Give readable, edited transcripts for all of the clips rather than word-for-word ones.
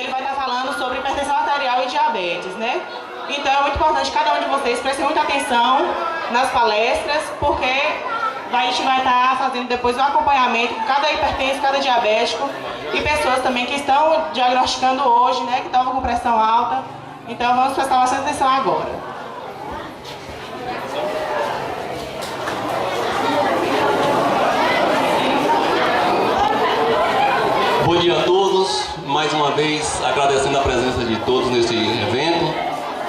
ele vai estar falando sobre hipertensão arterial e diabetes, né? Então é muito importante que cada um de vocês preste muita atenção nas palestras, porque a gente vai estar fazendo depois o acompanhamento com cada hipertenso, cada diabético e pessoas também que estão diagnosticando hoje, né, que estavam com pressão alta. Então vamos prestar bastante atenção agora. Bom dia a todos, mais uma vez agradecendo a presença de todos nesse evento,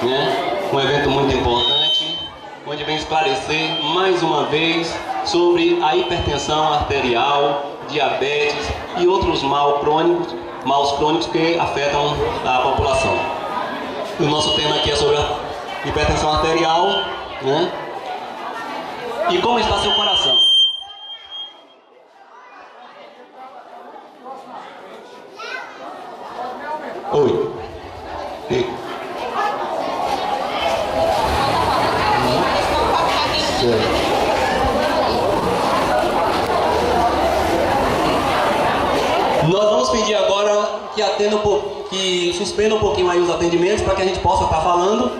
né? Um evento muito importante, onde vem esclarecer mais uma vez sobre a hipertensão arterial, diabetes e outros maus crônicos que afetam a população. O nosso tema aqui é sobre a hipertensão arterial, né? E como está seu coração? Oi. Ei. Nós vamos pedir agora que suspenda um pouquinho aí os atendimentos para que a gente possa estar falando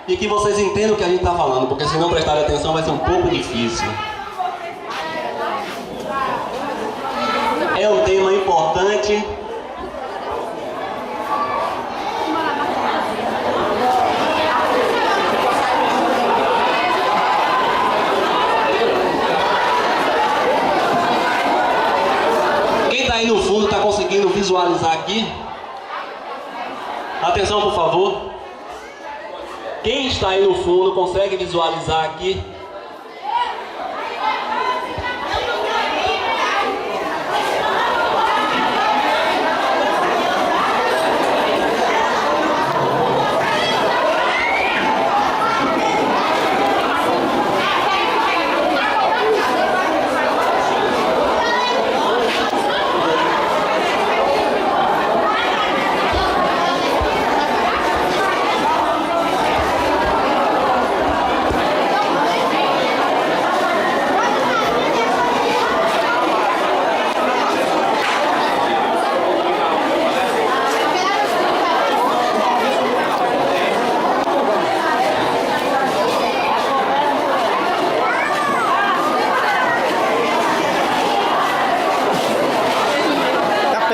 e que vocês entendam o que a gente está falando, porque se não prestarem atenção vai ser um pouco difícil. É um tema importante. Aí no fundo está conseguindo visualizar aqui? Atenção, por favor. Quem está aí no fundo consegue visualizar aqui?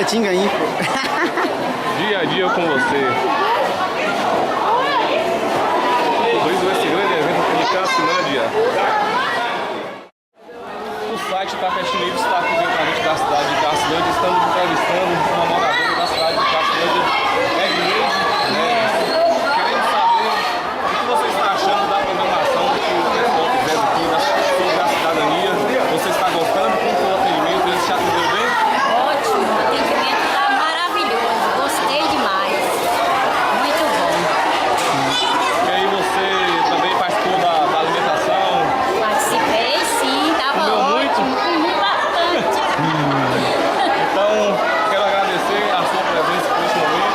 Tapetinga aí, pô. Dia a dia com você. Tudo esse grande evento aqui de Cacilândia. O site Tapete News está aqui diretamente da cidade de Cacilândia. Estamos entrevistando uma moradora da cidade de Cacilândia, Edneide Neves. Queremos saber o que você está achando da programação que o pessoal fizer aqui sobre a cidadania. Você está gostando? Como foi o atendimento? Eles te atenderam bem? Ótimo, o atendimento está maravilhoso, gostei demais, muito bom. E aí você também participou da alimentação? Participei sim, estava ótimo, muito bastante. Então, quero agradecer a sua presença por esse momento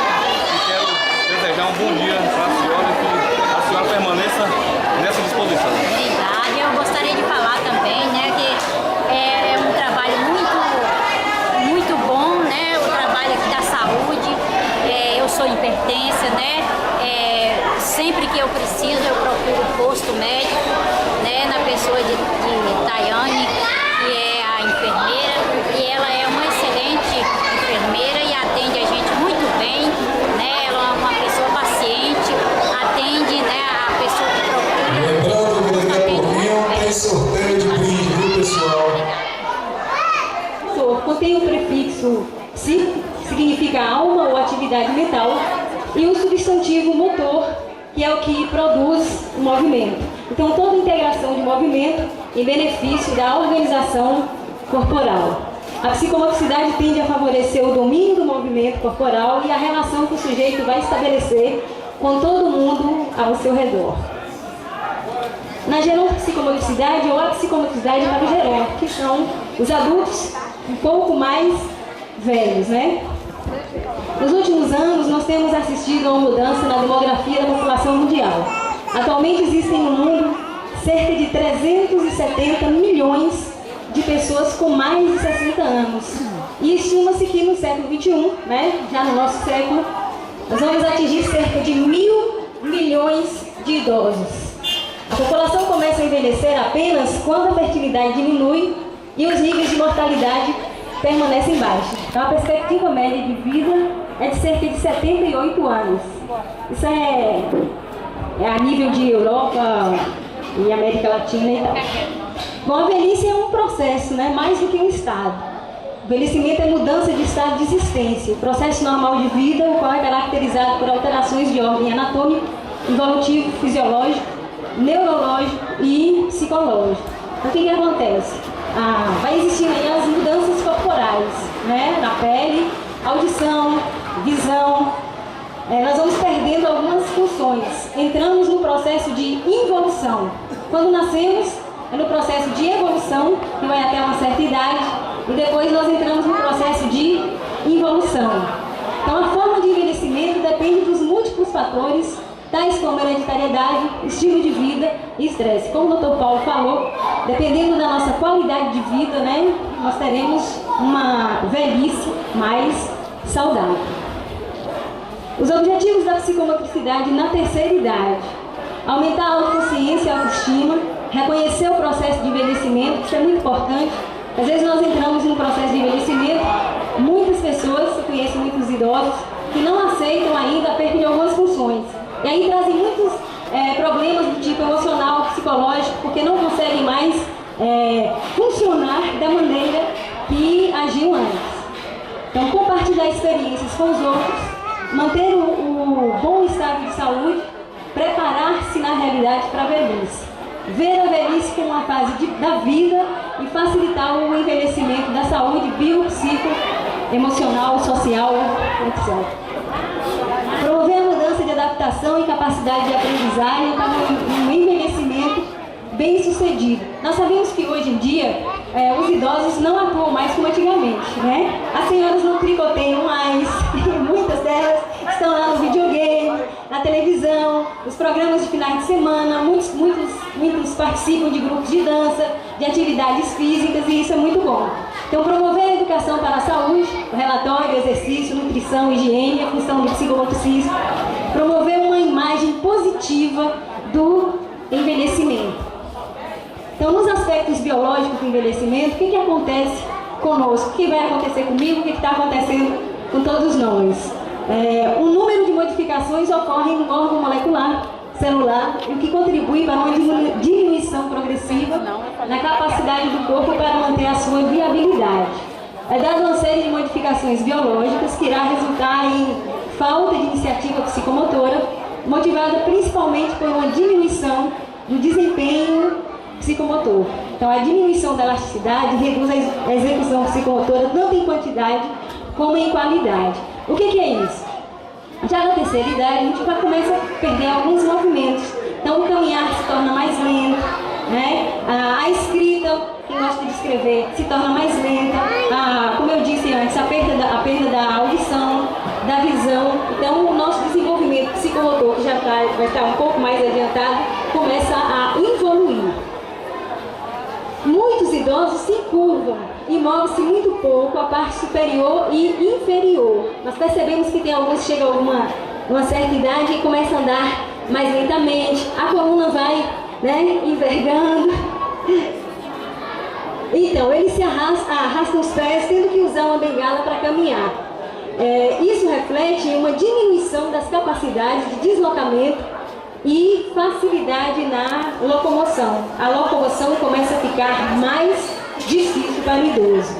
e quero desejar um bom dia para a senhora e que a senhora permaneça nessa disposição. Verdade, eu gostaria de falar também, né, que é um trabalho muito bom, né, o trabalho aqui da saúde. Eu sou hipertensa, né, sempre que eu preciso eu procuro o posto médico, né, na pessoa de Tayane, que é a enfermeira, e ela é uma excelente enfermeira e atende a gente muito bem, né, ela é uma pessoa paciente, atende, né, a pessoa que procura. Lembrando que daqui a pouquinho tem sorteio de brinde, viu, pessoal? Contém o prefixo psi, que significa alma ou atividade mental, e o substantivo motor, que é o que produz o movimento. Então, toda integração de movimento em benefício da organização corporal. A psicomotricidade tende a favorecer o domínio do movimento corporal e a relação que o sujeito vai estabelecer com todo mundo ao seu redor. Na gerontopsicomotricidade ou a psicomotricidade para o geronto, que são os adultos um pouco mais velhos, né? Nos últimos anos, nós temos assistido a uma mudança na demografia da população mundial. Atualmente existem no mundo cerca de 370 milhões de pessoas com mais de 60 anos. E estima-se que no século XXI, né, já no nosso século, nós vamos atingir cerca de 1.000 milhões de idosos. A população começa a envelhecer apenas quando a fertilidade diminui e os níveis de mortalidade permanecem baixos. Então a perspectiva média de vida é de cerca de 78 anos. Isso é a nível de Europa e América Latina e tal. Bom, a velhice é um processo, né, mais do que um estado. O envelhecimento é mudança de estado de existência, processo normal de vida, o qual é caracterizado por alterações de ordem anatômica, evolutivo, fisiológico, neurológico e psicológico. Então, o que acontece? Vai existindo aí as mudanças corporais, né? Na pele, audição, visão. Nós vamos perdendo algumas funções. Entramos no processo de involução. Quando nascemos, é no processo de evolução, que vai até uma certa idade, e depois nós entramos no processo de involução. Então, a forma de envelhecimento depende dos múltiplos fatores, tais como hereditariedade, estilo de vida e estresse. Como o Dr. Paulo falou, dependendo da nossa qualidade de vida, né, nós teremos uma velhice mais saudável. Os objetivos da psicomotricidade na terceira idade: aumentar a autoconsciência e a autoestima, reconhecer o processo de envelhecimento, isso é muito importante. Às vezes nós entramos no processo de envelhecimento, muitas pessoas, conhecem muitos idosos, que não aceitam ainda a perda de algumas funções. E aí trazem muitos problemas do tipo emocional, psicológico, porque não conseguem mais funcionar da maneira que agiam antes. Então, compartilhar experiências com os outros, manter o bom estado de saúde, preparar-se na realidade para a velhice. Ver a velhice como uma fase da vida e facilitar o envelhecimento da saúde bio, psico, emocional, social, etc. Promover a mudança de adaptação e capacidade de aprendizagem para um envelhecimento bem sucedido. Nós sabemos que hoje em dia os idosos não atuam mais como antigamente, né? As senhoras não tricoteiam mais, muitas delas estão lá no videogame, na televisão, nos programas de finais de semana, muitos participam de grupos de dança, de atividades físicas, e isso é muito bom. Então, promover a educação para a saúde, o relatório, exercício, nutrição, higiene, a função do psicomotricista, promover uma imagem positiva do envelhecimento. Então, nos aspectos biológicos do envelhecimento, o que acontece conosco? O que vai acontecer comigo? O que está acontecendo com todos nós? Um número de modificações ocorrem no órgão molecular celular, o que contribui para uma diminuição progressiva na capacidade do corpo para manter a sua viabilidade. É dada uma série de modificações biológicas que irá resultar em falta de iniciativa psicomotora, motivada principalmente por uma diminuição do desempenho psicomotor. Então, a diminuição da elasticidade reduz a execução psicomotora tanto em quantidade como em qualidade. O que é isso? Já na terceira idade, a gente já começa a perder alguns movimentos. Então, o caminhar se torna mais lento, né? A escrita, quem gosta de escrever, se torna mais lenta. Como eu disse antes, a perda da audição, da visão. Então, o nosso desenvolvimento psicomotor, que já vai estar um pouco mais adiantado, começa a evoluir. Muitos idosos se curvam e movem-se muito pouco a parte superior e inferior. Nós percebemos que tem alguns que chegam a uma certa idade e começam a andar mais lentamente, a coluna vai, né, envergando. Então, eles se arrastam os pés, tendo que usar uma bengala para caminhar. Isso reflete uma diminuição das capacidades de deslocamento e facilidade na locomoção. A locomoção começa a ficar mais difícil para o idoso.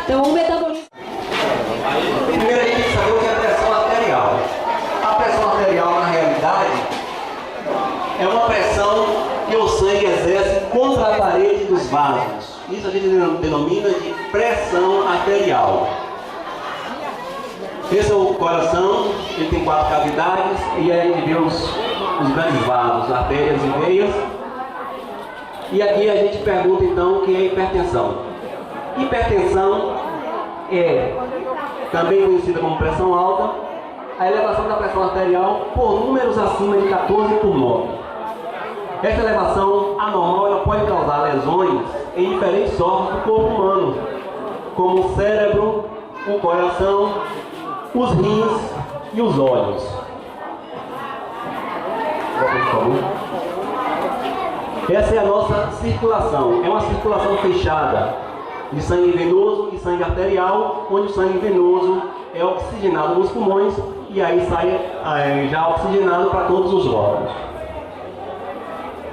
Então, o metabolismo... Primeiro a gente tem que saber o que é a pressão arterial. A pressão arterial, na realidade, é uma pressão que o sangue exerce contra a parede dos vasos. Isso a gente denomina de pressão arterial. Esse é o coração, ele tem 4 cavidades e aí ele vê os grandes vasos, artérias e veias. E aqui a gente pergunta então o que é hipertensão. Hipertensão é também conhecida como pressão alta, a elevação da pressão arterial por números acima de 14 por 9. Essa elevação anormal ela pode causar lesões em diferentes órgãos do corpo humano, como o cérebro, o coração, os rins e os olhos. Essa é a nossa circulação. É uma circulação fechada de sangue venoso e sangue arterial, onde o sangue venoso é oxigenado nos pulmões e aí sai já oxigenado para todos os órgãos.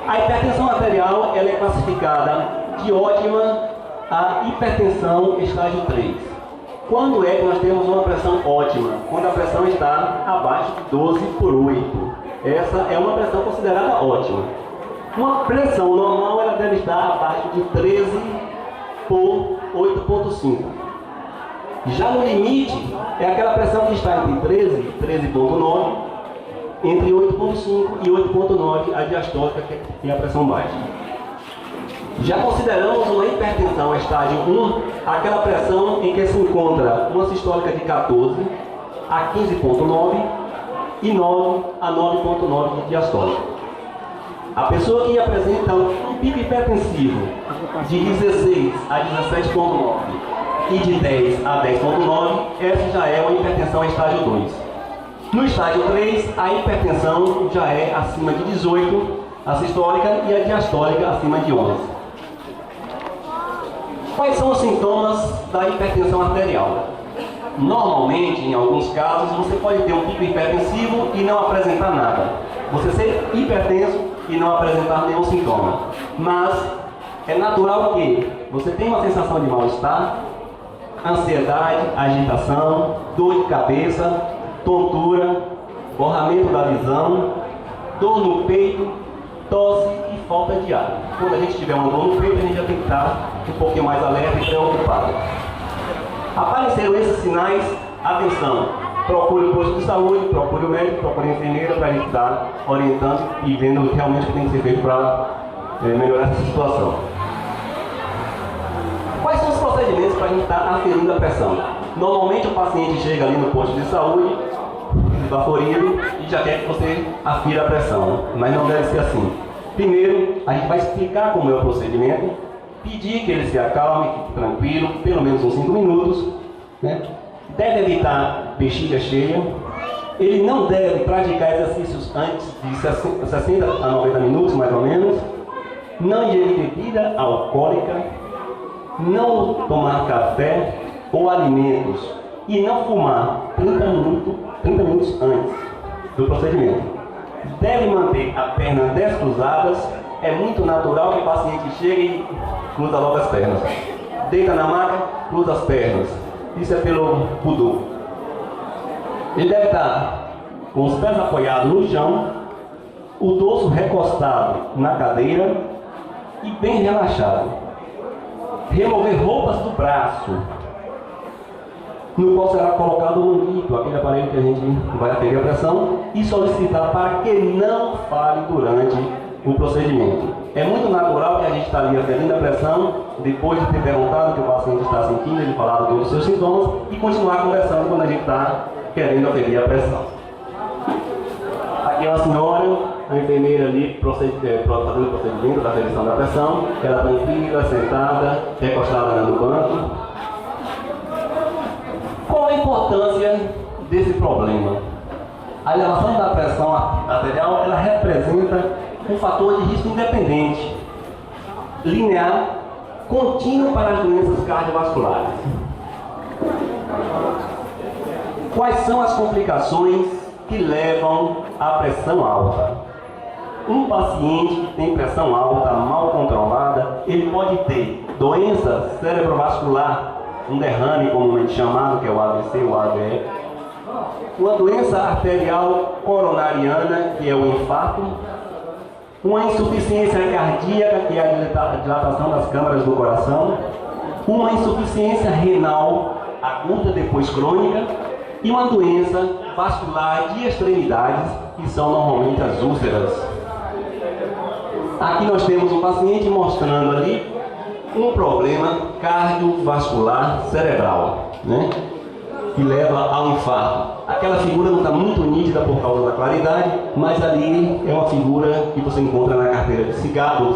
A hipertensão arterial ela é classificada de ótima a hipertensão estágio 3. Quando é que nós temos uma pressão ótima? Quando a pressão está abaixo de 12/8. Essa é uma pressão considerada ótima. Uma pressão normal ela deve estar abaixo de 13/8.5. Já no limite, é aquela pressão que está entre 13 e 13.9, entre 8.5 e 8.9 a diastólica, que é a pressão baixa. Já consideramos uma hipertensão estágio 1, aquela pressão em que se encontra uma sistólica de 14 a 15.9 e 9 a 9.9 de diastólica. A pessoa que apresenta um pico hipertensivo de 16 a 17.9 e de 10 a 10.9, essa já é uma hipertensão estágio 2. No estágio 3, a hipertensão já é acima de 18, a sistólica, e a diastólica acima de 11. Quais são os sintomas da hipertensão arterial? Normalmente, em alguns casos, você pode ter um pico hipertensivo e não apresentar nada. Você ser hipertenso e não apresentar nenhum sintoma. Mas é natural que você tenha uma sensação de mal-estar, ansiedade, agitação, dor de cabeça, tontura, borramento da visão, dor no peito, tosse e falta de ar. Quando a gente tiver uma dor no peito, a gente já tem que estar um pouquinho mais alerta e preocupado. Apareceram esses sinais, atenção, procure o posto de saúde, procure o médico, procure a enfermeira para a gente estar orientando e vendo realmente o que tem que ser feito para melhorar essa situação. Quais são os procedimentos para a gente estar aferindo a pressão? Normalmente o paciente chega ali no posto de saúde, esbaforido, e já quer que você afira a pressão, mas não deve ser assim. Primeiro, a gente vai explicar como é o procedimento, pedir que ele se acalme, fique tranquilo, pelo menos uns 5 minutos, né? Deve evitar bexiga cheia. Ele não deve praticar exercícios antes de 60 a 90 minutos, mais ou menos. Não ingerir bebida alcoólica, não tomar café ou alimentos e não fumar 30 minutos antes do procedimento. Deve manter as pernas descruzadas. É muito natural que o paciente chegue e cruza logo as pernas. Deita na maca, cruza as pernas. Isso é pelo pudor. Ele deve estar com os pés apoiados no chão, o dorso recostado na cadeira e bem relaxado. Remover roupas do braço, no qual será colocado o manguito, aquele aparelho que a gente vai aferir a pressão, e solicitar para que não fale durante o procedimento. É muito natural que a gente está ali aferindo a pressão, depois de ter perguntado o que o paciente está sentindo, ele falar dos seus sintomas, e continuar conversando quando a gente está querendo aferir a pressão. Aqui é uma senhora, a enfermeira ali fazendo o procedimento da aferição da pressão, ela tranquila, sentada, recostada no banco. Qual a importância desse problema? A elevação da pressão arterial ela representa um fator de risco independente, linear, contínuo para as doenças cardiovasculares. Quais são as complicações que levam à pressão alta? Um paciente que tem pressão alta, mal controlada, ele pode ter doença cerebrovascular, um derrame comumente chamado, que é o AVC ou AVE, uma doença arterial coronariana, que é o infarto, uma insuficiência cardíaca, que é a dilatação das câmaras do coração, uma insuficiência renal aguda, depois crônica, e uma doença vascular de extremidades, que são normalmente as úlceras. Aqui nós temos um paciente mostrando ali um problema cardiovascular cerebral, né? Que leva ao infarto. Aquela figura não está muito nítida por causa da claridade, mas ali é uma figura que você encontra na carteira de cigarro ou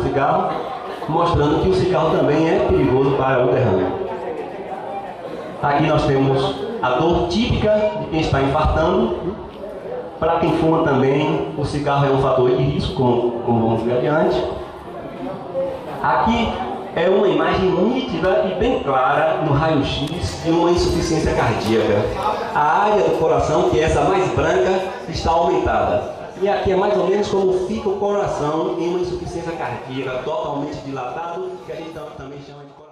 mostrando que o cigarro também é perigoso para o derrame. Aqui nós temos a dor típica de quem está infartando. Para quem fuma também, o cigarro é um fator de risco, como vamos ver adiante. Aqui é uma imagem nítida e bem clara no raio-x de uma insuficiência cardíaca. A área do coração, que é essa mais branca, está aumentada. E aqui é mais ou menos como fica o coração em uma insuficiência cardíaca totalmente dilatado, que a gente também chama de